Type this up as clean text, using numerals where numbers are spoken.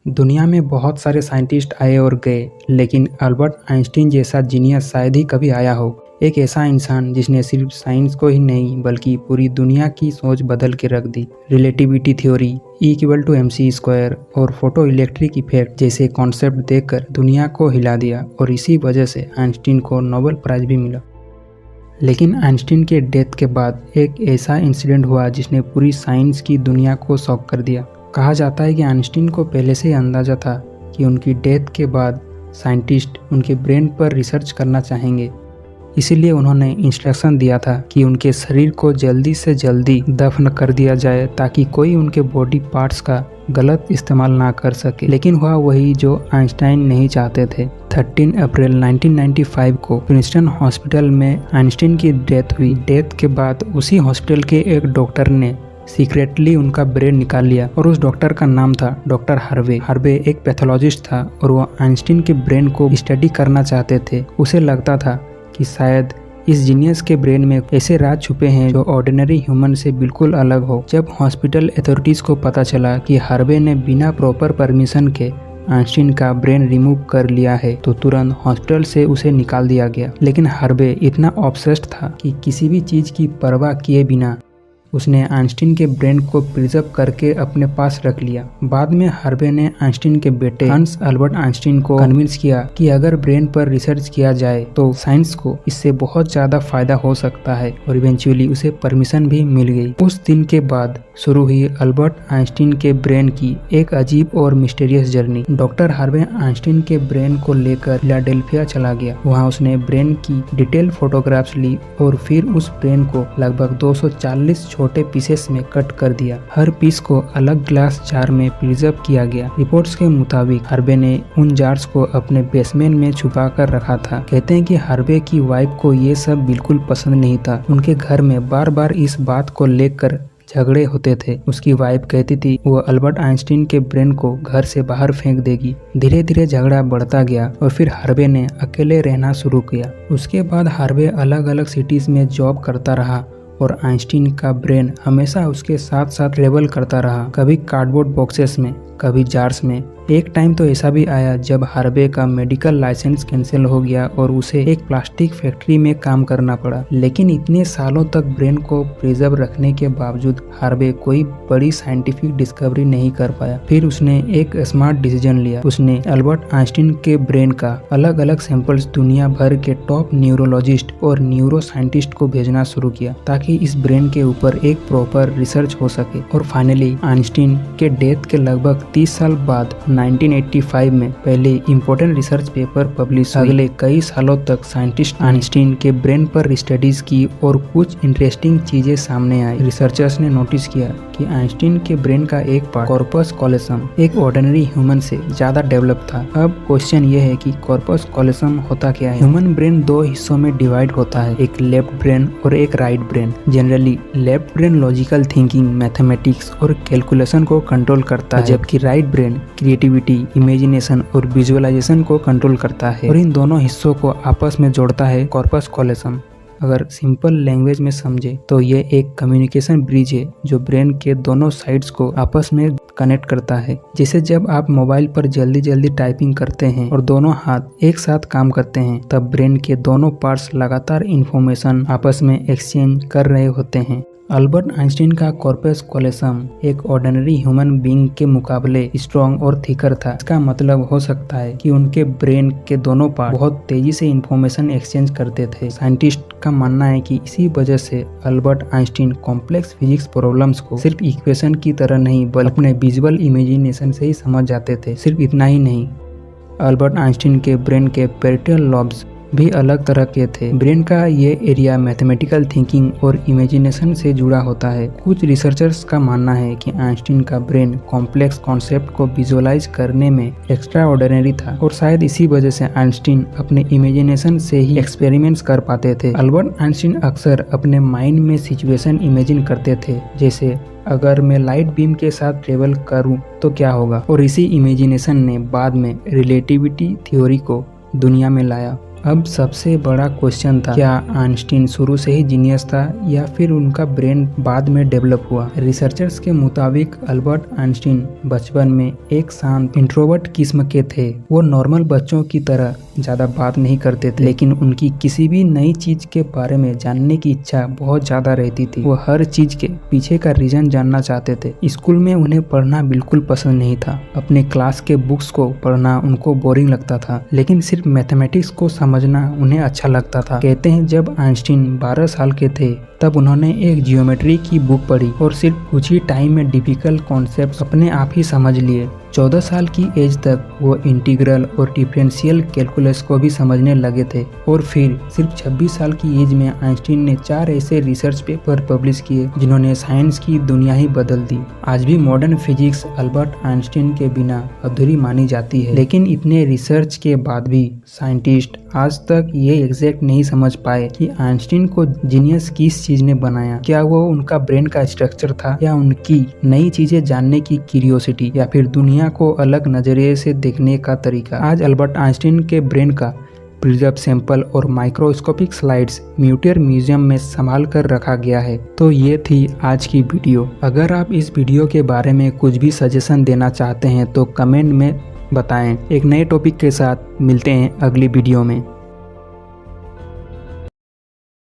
दुनिया में बहुत सारे साइंटिस्ट आए और गए, लेकिन अल्बर्ट आइंस्टीन जैसा जीनियस शायद ही कभी आया हो। एक ऐसा इंसान जिसने सिर्फ साइंस को ही नहीं बल्कि पूरी दुनिया की सोच बदल के रख दी। रिलेटिविटी थ्योरी, E=mc² और फोटो इलेक्ट्रिक इफेक्ट जैसे कॉन्सेप्ट देखकर दुनिया को हिला दिया और इसी वजह से आइंस्टीन को नोबेल प्राइज भी मिला। लेकिन आइंस्टीन के डेथ के बाद एक ऐसा इंसिडेंट हुआ जिसने पूरी साइंस की दुनिया को शॉक कर दिया। कहा जाता है कि आइंस्टीन को पहले से ही अंदाजा था कि उनकी डेथ के बाद साइंटिस्ट उनके ब्रेन पर रिसर्च करना चाहेंगे। इसीलिए उन्होंने इंस्ट्रक्शन दिया था कि उनके शरीर को जल्दी से जल्दी दफन कर दिया जाए ताकि कोई उनके बॉडी पार्ट्स का गलत इस्तेमाल ना कर सके। लेकिन हुआ वही जो आइंस्टाइन नहीं चाहते थे। 13 अप्रैल 1995 को प्रिंसटन हॉस्पिटल में आइंस्टीन की डेथ हुई। डेथ के बाद उसी हॉस्पिटल के एक डॉक्टर ने सीक्रेटली उनका ब्रेन निकाल लिया और उस डॉक्टर का नाम था डॉक्टर हार्वे। हार्वे एक पैथोलॉजिस्ट था और वो आइंस्टीन के ब्रेन को स्टडी करना चाहते थे। उसे लगता था कि शायद इस जीनियस के ब्रेन में ऐसे राज छुपे हैं जो ऑर्डिनरी ह्यूमन से बिल्कुल अलग हो। जब हॉस्पिटल अथॉरिटीज को पता चला कि हार्वे ने बिना प्रॉपर परमिशन के आइंस्टीन का ब्रेन रिमूव कर लिया है तो तुरंत हॉस्पिटल से उसे निकाल दिया गया। लेकिन हार्वे इतना ऑब्सेस्ड था कि किसी भी चीज की परवाह किए बिना उसने आइंस्टीन के ब्रेन को प्रिजर्व करके अपने पास रख लिया। बाद में हार्वे ने आइंस्टीन के बेटे हंस अल्बर्ट आइंस्टीन को कन्विंस किया कि अगर ब्रेन पर रिसर्च किया जाए तो साइंस को इससे बहुत ज्यादा फायदा हो सकता है और इवेंचुअली उसे परमिशन भी मिल गई। उस दिन के बाद शुरू हुई अल्बर्ट आइंस्टीन के ब्रेन की एक अजीब और mysterious journey. Doctor Harvey Einstein के ब्रेन को लेकर फिलाडेल्फिया चला गया। वहाँ उसने ब्रेन की डिटेल फोटोग्राफ्स ली और फिर उस ब्रेन को लगभग 240 छोटे पीसेस में कट कर दिया। हर पीस को अलग ग्लास जार में प्रिजर्व किया गया। रिपोर्ट्स के मुताबिक हार्वे ने उन जार्स को अपने बेसमेंट में छुपा कर रखा था। कहते हैं कि हार्वे की वाइफ को ये सब बिल्कुल पसंद नहीं था। उनके घर में बार बार इस बात को लेकर झगड़े होते थे। उसकी वाइफ कहती थी वो अल्बर्ट आइंस्टीन के ब्रेन को घर से बाहर फेंक देगी। धीरे धीरे झगड़ा बढ़ता गया और फिर हार्वे ने अकेले रहना शुरू किया। उसके बाद हार्वे अलग अलग सिटीज में जॉब करता रहा और आइंस्टीन का ब्रेन हमेशा उसके साथ साथ ट्रेवल करता रहा, कभी कार्डबोर्ड बॉक्सेस में, कभी जार्स में। एक टाइम तो ऐसा भी आया जब हार्वे का मेडिकल लाइसेंस कैंसिल हो गया और उसे एक प्लास्टिक फैक्ट्री में काम करना पड़ा। लेकिन इतने सालों तक ब्रेन को प्रिजर्व रखने के बावजूद हार्वे कोई बड़ी साइंटिफिक डिस्कवरी नहीं कर पाया। फिर उसने एक स्मार्ट डिसीजन लिया। उसने अल्बर्ट आइंस्टीन के ब्रेन का अलग अलग सैंपल्स दुनिया भर के टॉप न्यूरोलॉजिस्ट और न्यूरो साइंटिस्ट को भेजना शुरू किया ताकि इस ब्रेन के ऊपर एक प्रॉपर रिसर्च हो सके। और फाइनली आइंस्टीन के डेथ के लगभग 30 साल बाद 1985 में पहले इम्पोर्टेंट रिसर्च पेपर पब्लिश। अगले कई सालों तक साइंटिस्ट आइंस्टीन के ब्रेन पर स्टडीज की और कुछ इंटरेस्टिंग चीजें सामने आई। रिसर्चर्स ने नोटिस किया कि आइंस्टीन के ब्रेन का एक पार्ट कॉर्पस कॉलोसम एक ऑर्डिनरी ह्यूमन से ज्यादा डेवलप था। अब क्वेश्चन ये है कि कॉर्पस कॉलोसम होता क्या है। ह्यूमन ब्रेन दो हिस्सों में डिवाइड होता है, एक लेफ्ट ब्रेन और एक right brain. Generally left brain logical thinking, mathematics और कैलकुलेशन को कंट्रोल करता है, जबकि राइट ब्रेन क्रिएटिविटी, इमेजिनेशन और विजुअलाइजेशन को कंट्रोल करता है और इन दोनों हिस्सों को आपस में जोड़ता है कॉर्पस कॉलोसम। अगर सिंपल लैंग्वेज में समझे तो ये एक कम्युनिकेशन ब्रिज है जो ब्रेन के दोनों साइड्स को आपस में कनेक्ट करता है। जैसे जब आप मोबाइल पर जल्दी जल्दी टाइपिंग करते हैं और दोनों हाथ एक साथ काम करते हैं, तब ब्रेन के दोनों पार्ट्स लगातार इंफॉर्मेशन आपस में एक्सचेंज कर रहे होते हैं। अल्बर्ट आइंस्टीन का कॉर्पस कॉलोसम एक ऑर्डिनरी ह्यूमन बीइंग के मुकाबले स्ट्रॉन्ग और थिकर था। इसका मतलब हो सकता है कि उनके ब्रेन के दोनों पार्ट बहुत तेजी से इंफॉर्मेशन एक्सचेंज करते थे। साइंटिस्ट का मानना है कि इसी वजह से Albert Einstein complex physics problems को सिर्फ इक्वेशन की तरह नहीं बल्कि अपने विजुअल इमेजिनेशन से ही समझ जाते थे। सिर्फ इतना ही नहीं, अल्बर्ट आइंस्टीन के ब्रेन के पेरिटल लॉब्स भी अलग तरह के थे। ब्रेन का ये एरिया मैथमेटिकल थिंकिंग और इमेजिनेशन से जुड़ा होता है। कुछ रिसर्चर्स का मानना है कि आइंस्टीन का ब्रेन कॉम्प्लेक्स कॉन्सेप्ट को विजुअलाइज करने में एक्स्ट्रा ऑर्डिनरी था और शायद इसी वजह से आइंस्टीन अपने इमेजिनेशन से ही एक्सपेरिमेंट्स कर पाते थे। अल्बर्ट आइंस्टीन अक्सर अपने माइंड में सिचुएशन इमेजिन करते थे, जैसे अगर मैं लाइट बीम के साथ ट्रेवल करूं तो क्या होगा, और इसी इमेजिनेशन ने बाद में रिलेटिविटी थ्योरी को दुनिया में लाया। अब सबसे बड़ा क्वेश्चन था, क्या आइंस्टीन शुरू से ही जीनियस था या फिर उनका ब्रेन बाद में डेवलप हुआ। रिसर्चर्स के मुताबिक अल्बर्ट आइंस्टीन बचपन में एक शांत इंट्रोवर्ट किस्म के थे। वो नॉर्मल बच्चों की तरह ज्यादा बात नहीं करते थे, लेकिन उनकी किसी भी नई चीज के बारे में जानने की इच्छा बहुत ज्यादा रहती थी। वो हर चीज के पीछे का रीजन जानना चाहते थे। स्कूल में उन्हें पढ़ना बिल्कुल पसंद नहीं था। अपने क्लास के बुक्स को पढ़ना उनको बोरिंग लगता था, लेकिन सिर्फ मैथमेटिक्स को समझना उन्हें अच्छा लगता था। कहते हैं जब आइंस्टीन 12 साल के थे तब उन्होंने एक जियोमेट्री की बुक पढ़ी और सिर्फ कुछ ही टाइम में डिफिकल्ट कॉन्सेप्ट्स अपने आप ही समझ लिए। 14 साल की एज तक वो इंटीग्रल और डिफरेंशियल कैलकुलस को भी समझने लगे थे और फिर सिर्फ 26 साल की एज में आइंस्टीन ने 4 ऐसे रिसर्च पेपर पब्लिश किए जिन्होंने साइंस की दुनिया ही बदल दी। आज भी मॉडर्न फिजिक्स अल्बर्ट आइंस्टीन के बिना अधूरी मानी जाती है, लेकिन इतने रिसर्च के बाद भी साइंटिस्ट आज तक ये एग्जैक्ट नहीं समझ पाए कि आइंस्टीन को जीनियस किस चीज ने बनाया। क्या वो उनका ब्रेन का स्ट्रक्चर था, या उनकी नई चीजें जानने की क्यूरियोसिटी, या फिर दुनिया को अलग नजरिए से देखने का तरीका। आज अल्बर्ट आइंस्टीन के ब्रेन का प्रिजर्व सैंपल और माइक्रोस्कोपिक स्लाइड्स म्यूटियर म्यूजियम में संभाल कर रखा गया है। तो ये थी आज की वीडियो। अगर आप इस वीडियो के बारे में कुछ भी सजेशन देना चाहते हैं तो कमेंट में बताएं। एक नए टॉपिक के साथ मिलते हैं अगली वीडियो में।